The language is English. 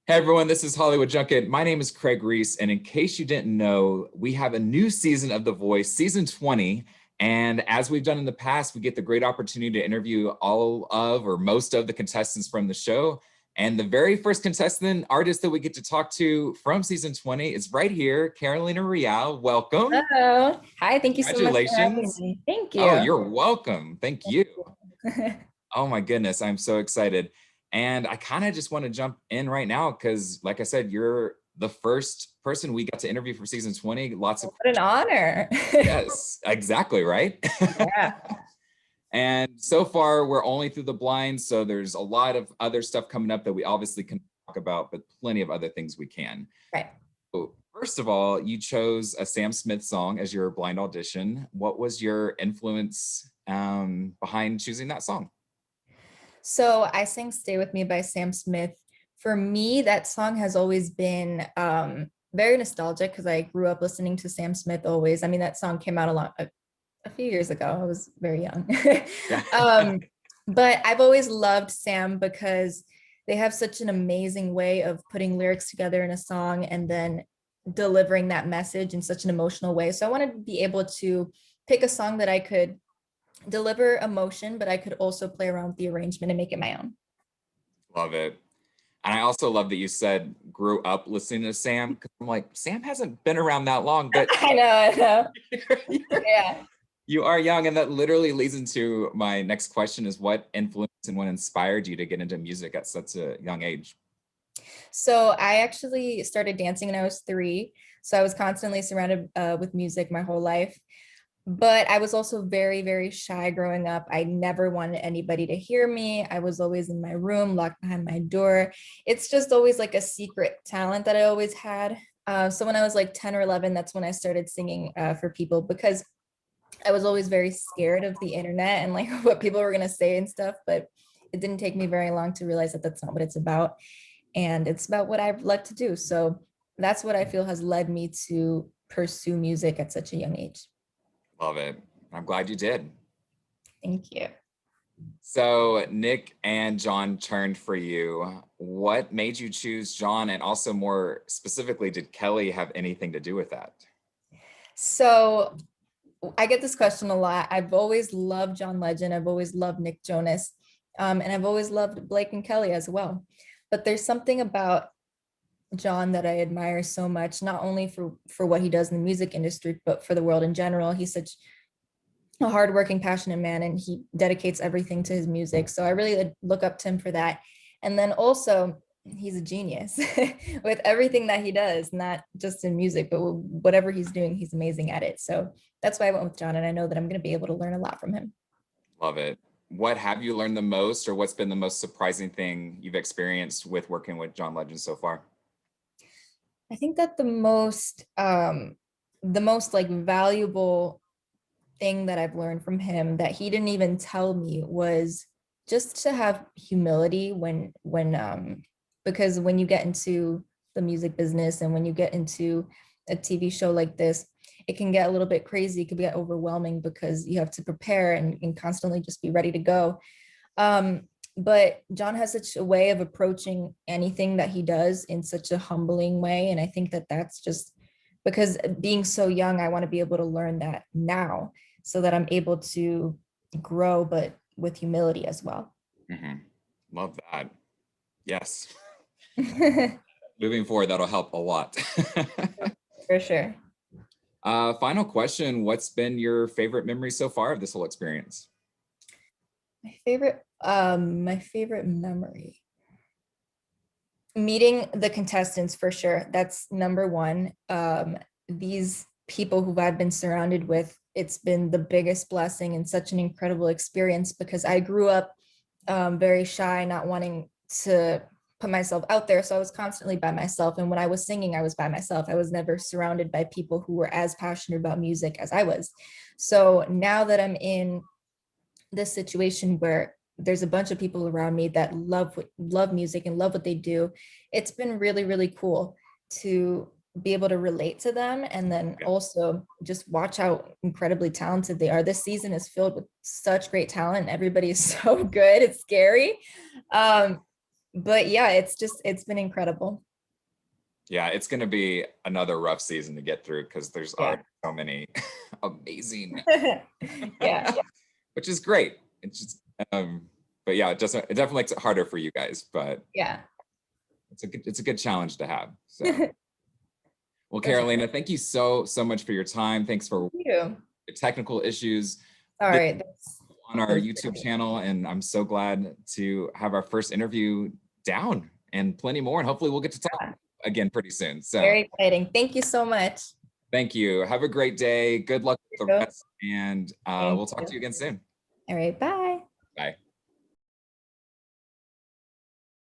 Hey everyone, this is Hollywood Junket. My name is Craig Reese, and in case you didn't know, we have a new season of The Voice, season 20. And as we've done in the past, we get the great opportunity to interview all of or most of the contestants from the show. And the very first contestant artist that we get to talk to from season 20 is right here, Carolina Rial. Welcome. Hello. Hi, thank you so much for having Congratulations. me. Thank Oh, you. you're welcome. Thank you. Oh my goodness, I'm so excited. And I kind of just want to jump in right now because, like I said, you're the first person we got to interview for season 20. Lots of What an honor. yes, exactly, right? Yeah. And so far, we're only through the blind. So there's a lot of other stuff coming up that we obviously can talk about, but plenty of other things we can. Right. So first of all, you chose a Sam Smith song as your blind audition. What was your influence behind choosing that song? So I sang Stay With Me by Sam Smith. For me, that song has always been very nostalgic because I grew up listening to Sam Smith always. I mean, that song came out a few years ago. I was very young. Yeah. um, but I've always loved Sam because they have such an amazing way of putting lyrics together in a song and then delivering that message in such an emotional way. So I wanted to be able to pick a song that I could deliver emotion, but I could also play around with the arrangement and make it my own. Love it. And I also love that you said grew up listening to Sam. 'Cause I'm like, Sam hasn't been around that long, but I know. you're- Yeah. you are young. And that literally leads into my next question is what influenced and what inspired you to get into music at such a young age? So I actually started dancing when I was 3. So I was constantly surrounded with music my whole life. But I was also very, very shy growing up. I never wanted anybody to hear me. I was always in my room, locked behind my door. It's just always like a secret talent that I always had. So when I was like 10 or 11, that's when I started singing for people because I was always very scared of the internet and like what people were going to say and stuff. But it didn't take me very long to realize that that's not what it's about. And it's about what I like to do. So that's what I feel has led me to pursue music at such a young age. Love it. I'm glad you did. Thank you. So Nick and John turned for you. What made you choose John? And also more specifically, did Kelly have anything to do with that? So I get this question a lot. I've always loved John Legend. I've always loved Nick Jonas. And I've always loved Blake and Kelly as well. But there's something about John that I admire so much, not only for what he does in the music industry, but for the world in general. He's such a hardworking, passionate man, and he dedicates everything to his music. So I really look up to him for that. And then also, he's a genius with everything that he does, not just in music, but whatever he's doing, he's amazing at it. So that's why I went with John, and I know that I'm going to be able to learn a lot from him. Love it. What have you learned the most, or what's been the most surprising thing you've experienced with working with John Legend so far? I think that the most like valuable thing that I've learned from him that he didn't even tell me was just to have humility when because when you get into the music business and when you get into a TV show like this, it can get a little bit crazy. It can get overwhelming because you have to prepare and constantly just be ready to go. Um, but John has such a way of approaching anything that he does in such a humbling way. And I think that that's just because being so young, I want to be able to learn that now so that I'm able to grow, but with humility as well. Mhm. Love that. Yes. For Moving forward, that'll help a lot. sure. Final question. What's been your favorite memory so far of this whole experience? My favorite memory. Meeting the contestants for sure. That's number one. These people who I've been surrounded with, it's been the biggest blessing and such an incredible experience because I grew up very shy, not wanting to put myself out there. So I was constantly by myself. And when I was singing, I was by myself. I was never surrounded by people who were as passionate about music as I was. So now that I'm in this situation where there's a bunch of people around me that love music and love what they do, it's been really, really cool to be able to relate to them and then Yeah. also just watch how incredibly talented they are. This season is filled with such great talent. Everybody is so good. It's scary. Um, But yeah, it's been incredible. Yeah, it's going to be another rough season to get through because there's Yeah. already so many amazing, Yeah. which is great. It's just, but yeah, it definitely makes it harder for you guys, but Yeah. it's a good challenge to have. So, well, For sure. Carolina, thank you so much for your time. Thanks for Thank you. the technical issues All this right. on our That's YouTube great. channel, and I'm so glad to have our first interview down and plenty more, and hopefully we'll get to talk Yeah. again pretty soon. So Very exciting. Thank you so much. thank you. Have a great day. Good luck with the You too. rest, and Thank we'll talk you. to you again soon. All right. Bye. Bye.